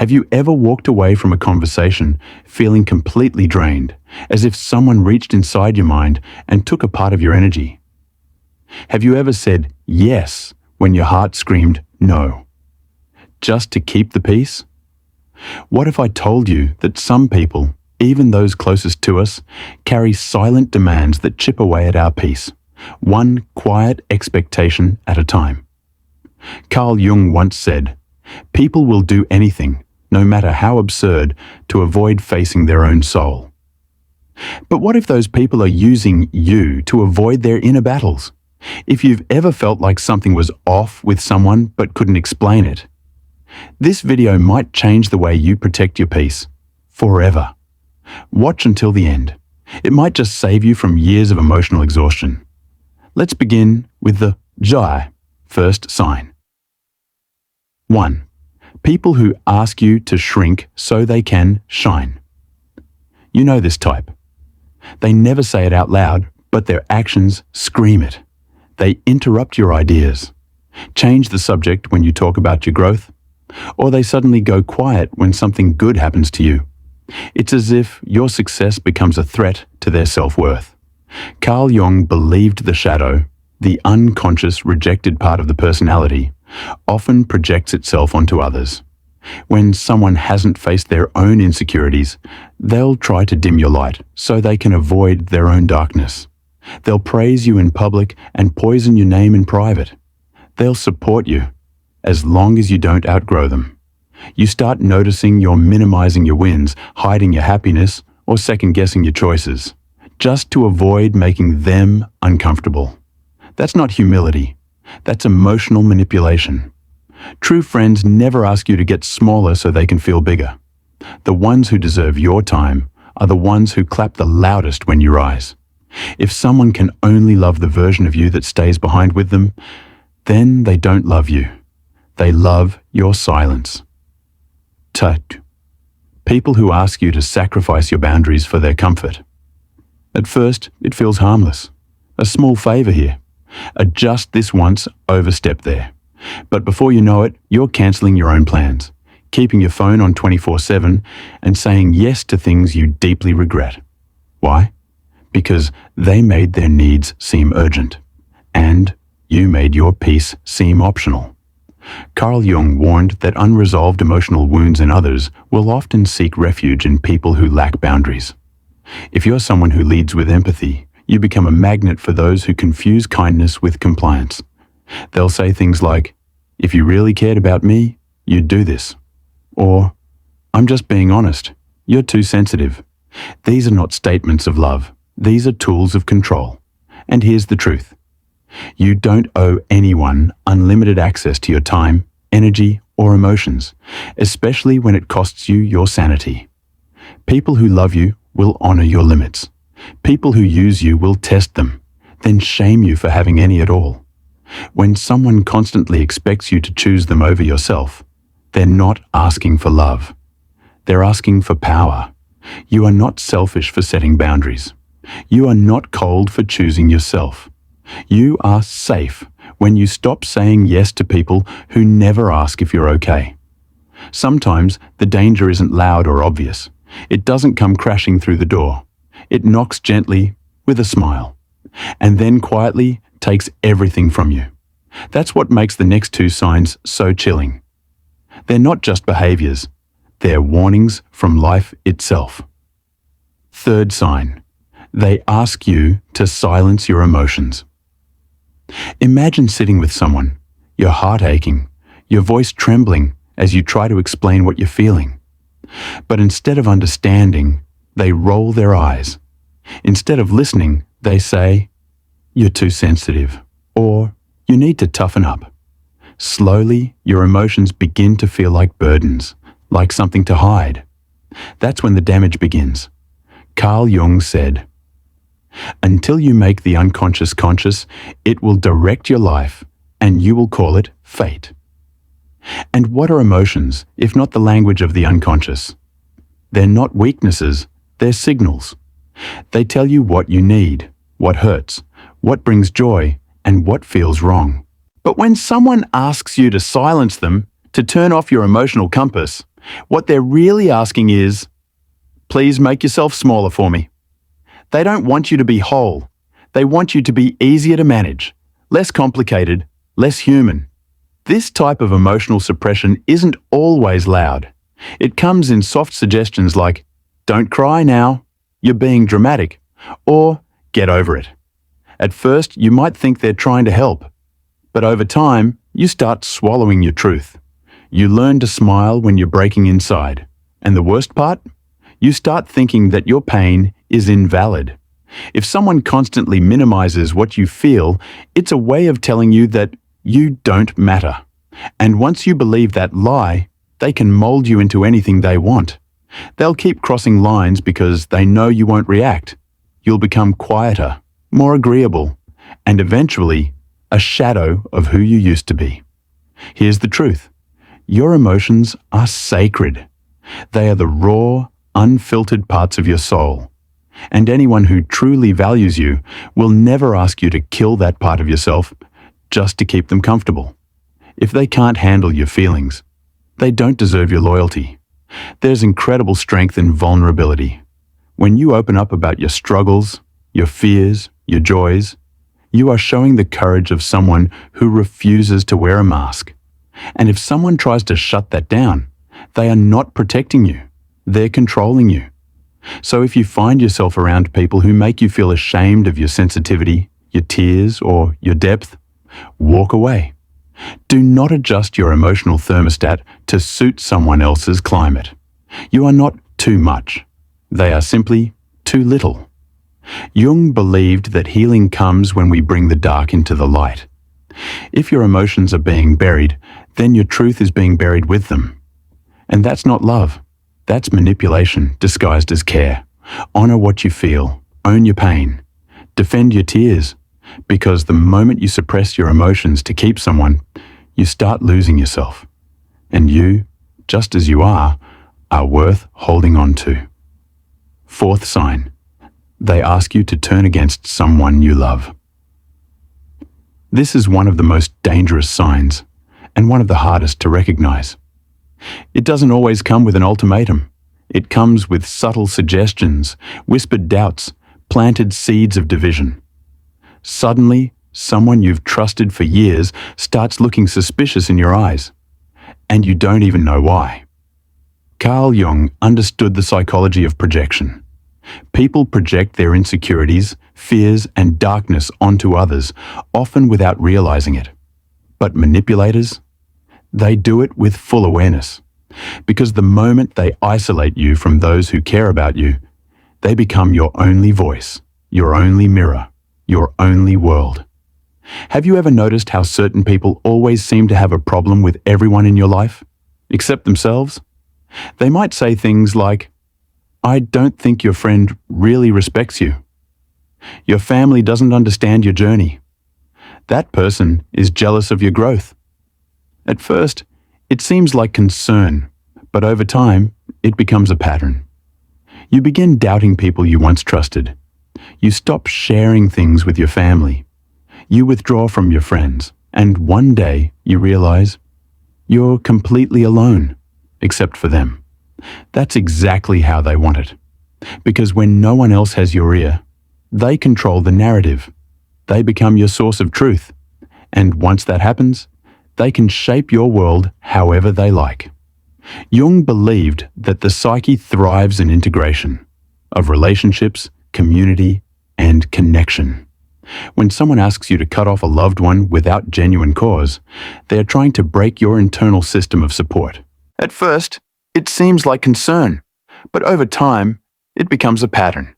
Have you ever walked away from a conversation feeling completely drained, as if someone reached inside your mind and took a part of your energy? Have you ever said yes when your heart screamed no, just to keep the peace? What if I told you that some people, even those closest to us, carry silent demands that chip away at our peace, one quiet expectation at a time? Carl Jung once said, "People will do anything, no matter how absurd, to avoid facing their own soul." But what if those people are using you to avoid their inner battles? If you've ever felt like something was off with someone but couldn't explain it, this video might change the way you protect your peace forever. Watch until the end. It might just save you from years of emotional exhaustion. Let's begin with the Jai first sign. 1. People who ask you to shrink so they can shine. You know this type. They never say it out loud, but their actions scream it. They interrupt your ideas, change the subject when you talk about your growth, or they suddenly go quiet when something good happens to you. It's as if your success becomes a threat to their self-worth. Carl Jung believed the shadow, the unconscious rejected part of the personality, often projects itself onto others. When someone hasn't faced their own insecurities, they'll try to dim your light so they can avoid their own darkness. They'll praise you in public and poison your name in private. They'll support you, as long as you don't outgrow them. You start noticing you're minimizing your wins, hiding your happiness, or second-guessing your choices, just to avoid making them uncomfortable. That's not humility. That's emotional manipulation. True friends never ask you to get smaller so they can feel bigger. The ones who deserve your time are the ones who clap the loudest when you rise. If someone can only love the version of you that stays behind with them, then they don't love you. They love your silence. 2. People who ask you to sacrifice your boundaries for their comfort. At first, it feels harmless. A small favor here. Adjust this once, overstep there. But before you know it, you're canceling your own plans, keeping your phone on 24/7, and saying yes to things you deeply regret. Why? Because they made their needs seem urgent, and you made your peace seem optional. Carl Jung warned that unresolved emotional wounds in others will often seek refuge in people who lack boundaries. If you're someone who leads with empathy, you become a magnet for those who confuse kindness with compliance. They'll say things like, "If you really cared about me, you'd do this." Or, "I'm just being honest. You're too sensitive." These are not statements of love. These are tools of control. And here's the truth. You don't owe anyone unlimited access to your time, energy, or emotions, especially when it costs you your sanity. People who love you will honor your limits. People who use you will test them, then shame you for having any at all. When someone constantly expects you to choose them over yourself, they're not asking for love. They're asking for power. You are not selfish for setting boundaries. You are not cold for choosing yourself. You are safe when you stop saying yes to people who never ask if you're okay. Sometimes the danger isn't loud or obvious. It doesn't come crashing through the door. It knocks gently with a smile, and then quietly takes everything from you. That's what makes the next 2 signs so chilling. They're not just behaviors. They're warnings from life itself. 3rd sign. They ask you to silence your emotions. Imagine sitting with someone, your heart aching, your voice trembling as you try to explain what you're feeling. But instead of understanding, they roll their eyes. Instead of listening, they say, "You're too sensitive," or "You need to toughen up." Slowly, your emotions begin to feel like burdens, like something to hide. That's when the damage begins. Carl Jung said, "Until you make the unconscious conscious, it will direct your life, and you will call it fate." And what are emotions, if not the language of the unconscious? They're not weaknesses, they're signals. They tell you what you need, what hurts, what brings joy, and what feels wrong. But when someone asks you to silence them, to turn off your emotional compass, what they're really asking is, please make yourself smaller for me. They don't want you to be whole. They want you to be easier to manage, less complicated, less human. This type of emotional suppression isn't always loud. It comes in soft suggestions like, don't cry now, you're being dramatic, or get over it. At first, you might think they're trying to help, but over time, you start swallowing your truth. You learn to smile when you're breaking inside. And the worst part? You start thinking that your pain is invalid. If someone constantly minimizes what you feel, it's a way of telling you that you don't matter. And once you believe that lie, they can mold you into anything they want. They'll keep crossing lines because they know you won't react. You'll become quieter, more agreeable, and eventually a shadow of who you used to be. Here's the truth. Your emotions are sacred. They are the raw, unfiltered parts of your soul. And anyone who truly values you will never ask you to kill that part of yourself just to keep them comfortable. If they can't handle your feelings, they don't deserve your loyalty. There's incredible strength in vulnerability. When you open up about your struggles, your fears, your joys, you are showing the courage of someone who refuses to wear a mask. And if someone tries to shut that down, they are not protecting you. They're controlling you. So if you find yourself around people who make you feel ashamed of your sensitivity, your tears, or your depth, walk away. Do not adjust your emotional thermostat to suit someone else's climate. You are not too much. They are simply too little. Jung believed that healing comes when we bring the dark into the light. If your emotions are being buried, then your truth is being buried with them. And that's not love. That's manipulation disguised as care. Honor what you feel. Own your pain. Defend your tears. Because the moment you suppress your emotions to keep someone, you start losing yourself. And you, just as you are worth holding on to. Fourth sign. They ask you to turn against someone you love. This is one of the most dangerous signs, and one of the hardest to recognize. It doesn't always come with an ultimatum. It comes with subtle suggestions, whispered doubts, planted seeds of division. Suddenly, someone you've trusted for years starts looking suspicious in your eyes, and you don't even know why. Carl Jung understood the psychology of projection. People project their insecurities, fears, and darkness onto others, often without realizing it. But manipulators? They do it with full awareness. Because the moment they isolate you from those who care about you, they become your only voice, your only mirror, your only world. Have you ever noticed how certain people always seem to have a problem with everyone in your life, except themselves? They might say things like, I don't think your friend really respects you. Your family doesn't understand your journey. That person is jealous of your growth. At first, it seems like concern, but over time, it becomes a pattern. You begin doubting people you once trusted. You stop sharing things with your family. You withdraw from your friends, and one day you realize you're completely alone, except for them. That's exactly how they want it. Because when no one else has your ear, they control the narrative. They become your source of truth. And once that happens, they can shape your world however they like. Jung believed that the psyche thrives in integration of relationships, community, and connection. When someone asks you to cut off a loved one without genuine cause, they are trying to break your internal system of support. At first, it seems like concern, but over time, it becomes a pattern.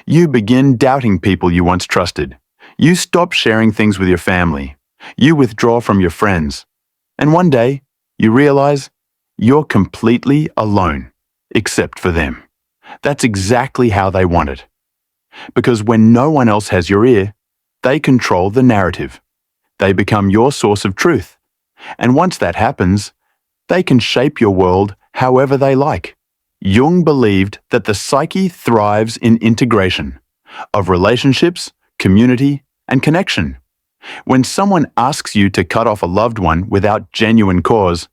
You begin doubting people you once trusted. You stop sharing things with your family. You withdraw from your friends. And one day, you realize you're completely alone, except for them. That's exactly how they want it. Because when no one else has your ear, they control the narrative. They become your source of truth. And once that happens, they can shape your world however they like. Jung believed that the psyche thrives in integration of relationships, community, and connection. When someone asks you to cut off a loved one without genuine cause,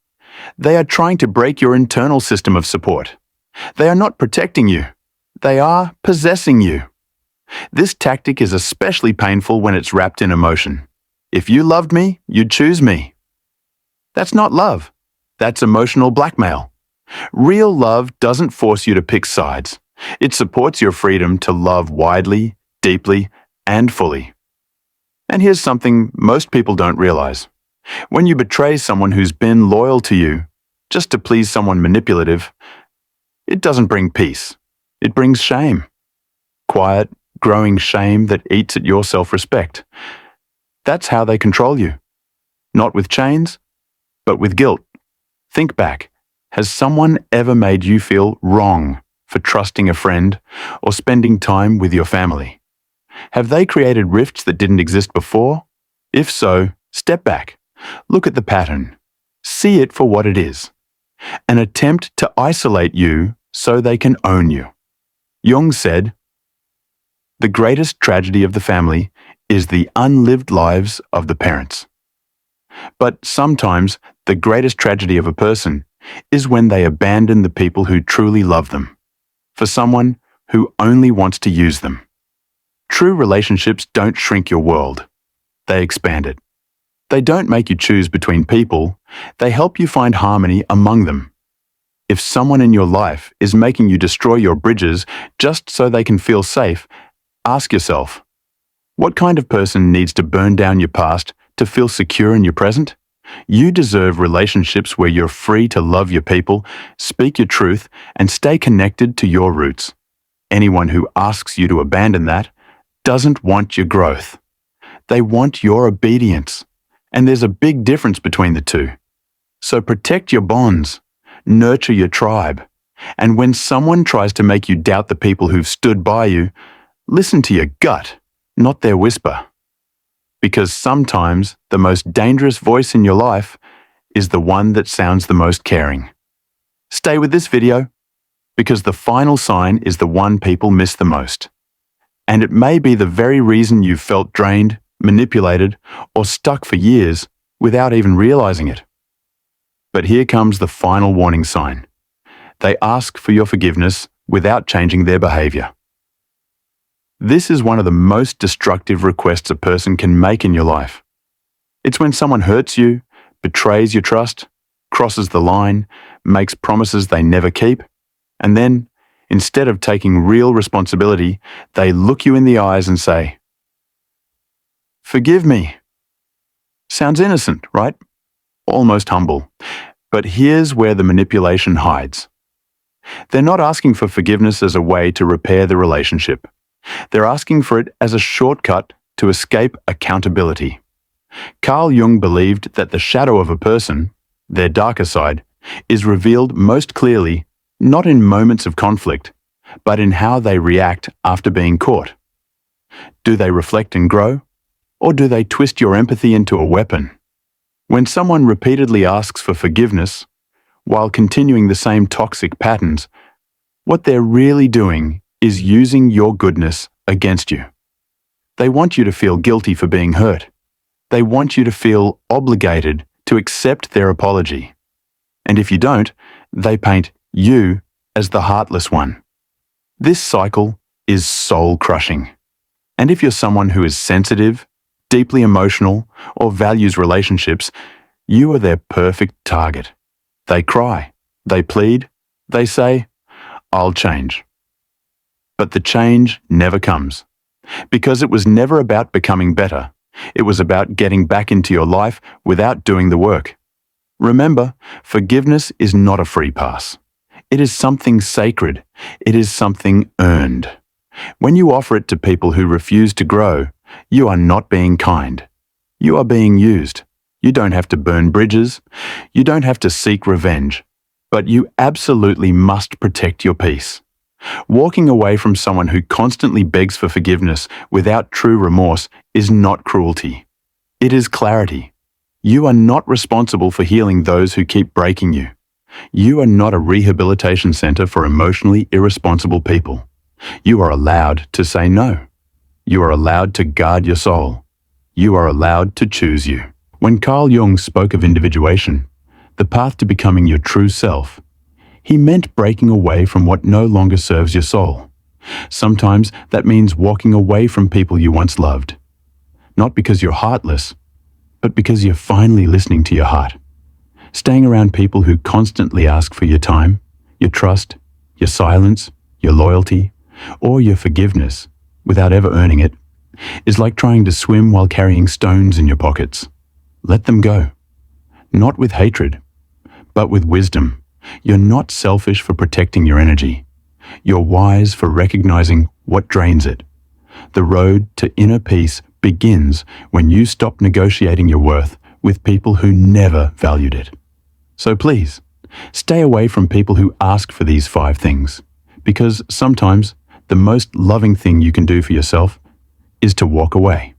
They are trying to break your internal system of support. They are not protecting you. They are possessing you. This tactic is especially painful when it's wrapped in emotion. If you loved me, you'd choose me. That's not love. That's emotional blackmail. Real love doesn't force you to pick sides. It supports your freedom to love widely, deeply, and fully. And here's something most people don't realize. When you betray someone who's been loyal to you, just to please someone manipulative, it doesn't bring peace. It brings shame. Quiet, growing shame that eats at your self-respect. That's how they control you. Not with chains, but with guilt. Think back. Has someone ever made you feel wrong for trusting a friend or spending time with your family? Have they created rifts that didn't exist before? If so, step back. Look at the pattern. See it for what it is. An attempt to isolate you so they can own you. Jung said, "The greatest tragedy of the family is the unlived lives of the parents." But sometimes the greatest tragedy of a person is when they abandon the people who truly love them, for someone who only wants to use them. True relationships don't shrink your world. They expand it. They don't make you choose between people. They help you find harmony among them. If someone in your life is making you destroy your bridges just so they can feel safe, ask yourself, what kind of person needs to burn down your past to feel secure in your present? You deserve relationships where you're free to love your people, speak your truth, and stay connected to your roots. Anyone who asks you to abandon that doesn't want your growth. They want your obedience. And there's a big difference between the two. So protect your bonds, nurture your tribe, and when someone tries to make you doubt the people who've stood by you, listen to your gut, not their whisper. Because sometimes the most dangerous voice in your life is the one that sounds the most caring. Stay with this video, because the final sign is the one people miss the most. And it may be the very reason you've felt drained, manipulated, or stuck for years without even realizing it. But here comes the final warning sign. They ask for your forgiveness without changing their behavior. This is one of the most destructive requests a person can make in your life. It's when someone hurts you, betrays your trust, crosses the line, makes promises they never keep, and then, instead of taking real responsibility, they look you in the eyes and say, "Forgive me." Sounds innocent, right? Almost humble. But here's where the manipulation hides. They're not asking for forgiveness as a way to repair the relationship. They're asking for it as a shortcut to escape accountability. Carl Jung believed that the shadow of a person, their darker side, is revealed most clearly not in moments of conflict, but in how they react after being caught. Do they reflect and grow? Or do they twist your empathy into a weapon? When someone repeatedly asks for forgiveness, while continuing the same toxic patterns, what they're really doing is using your goodness against you. They want you to feel guilty for being hurt. They want you to feel obligated to accept their apology. And if you don't, they paint you as the heartless one. This cycle is soul-crushing. And if you're someone who is sensitive, deeply emotional, or values relationships, you are their perfect target. They cry, they plead, they say, "I'll change." But the change never comes. Because it was never about becoming better. It was about getting back into your life without doing the work. Remember, forgiveness is not a free pass. It is something sacred. It is something earned. When you offer it to people who refuse to grow, you are not being kind. You are being used. You don't have to burn bridges. You don't have to seek revenge. But you absolutely must protect your peace. Walking away from someone who constantly begs for forgiveness without true remorse is not cruelty. It is clarity. You are not responsible for healing those who keep breaking you. You are not a rehabilitation center for emotionally irresponsible people. You are allowed to say no. You are allowed to guard your soul. You are allowed to choose you. When Carl Jung spoke of individuation, the path to becoming your true self. He meant breaking away from what no longer serves your soul. Sometimes that means walking away from people you once loved. Not because you're heartless, but because you're finally listening to your heart. Staying around people who constantly ask for your time, your trust, your silence, your loyalty, or your forgiveness without ever earning it is like trying to swim while carrying stones in your pockets. Let them go. Not with hatred, but with wisdom. You're not selfish for protecting your energy. You're wise for recognizing what drains it. The road to inner peace begins when you stop negotiating your worth with people who never valued it. So please, stay away from people who ask for these 5 things, because sometimes the most loving thing you can do for yourself is to walk away.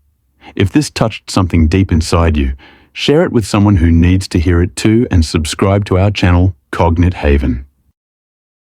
If this touched something deep inside you, share it with someone who needs to hear it too, and subscribe to our channel, Cognit Haven.